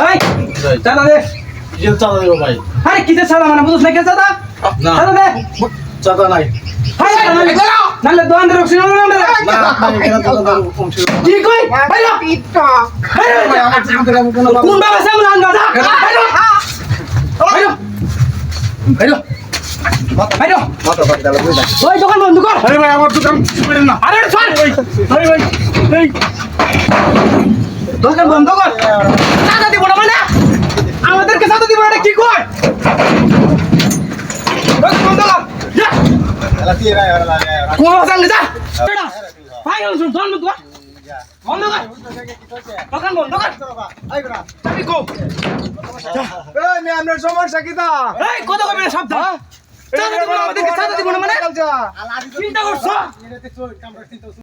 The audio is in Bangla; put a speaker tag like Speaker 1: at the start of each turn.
Speaker 1: এই চাঁদা দে।
Speaker 2: কিসের চাঁদা দেবো ভাই?
Speaker 1: আরে কিসের চাঁদা মানে বুঝছ না কে চাঁদা?
Speaker 2: না
Speaker 1: চাঁদা দে।
Speaker 2: চাঁদা নাই।
Speaker 1: হাই নালে দোকান রক্সি না
Speaker 2: না আপনি এখানে চাঁদা দেবো কম ছিল।
Speaker 1: কি কই বাইরে
Speaker 2: ভাই, আমার জীবন থেকে আমি কোনো লাভ
Speaker 1: কোন বাবা সামনে আনবা যা বাইরে বাইরে বাইরে বাইরে
Speaker 2: মাথা ফাটি গেল বুঝলেন?
Speaker 1: ওই দোকান বন্ধ কর।
Speaker 2: আরে ভাই আমার দোকান করেন না।
Speaker 1: আরে ছাড়
Speaker 2: আরে ভাই এই
Speaker 1: দোকান বন্ধ কর। চাঁদা দিব না মানে আমাদেরকে চাঁদা দিব না কি কই দোকান বন্ধ কর যা কোন সামনে যা ভাই শুন দোকান বন্ধ কর বন্ধ কর দোকান বন্ধ কর চাবি কো
Speaker 2: আপনার সমস্যা কি তা?
Speaker 1: এই কত কবে সব দা চাঁদা দিব না আমাদেরকে চাঁদা দিব না মানে চিন্তা করছো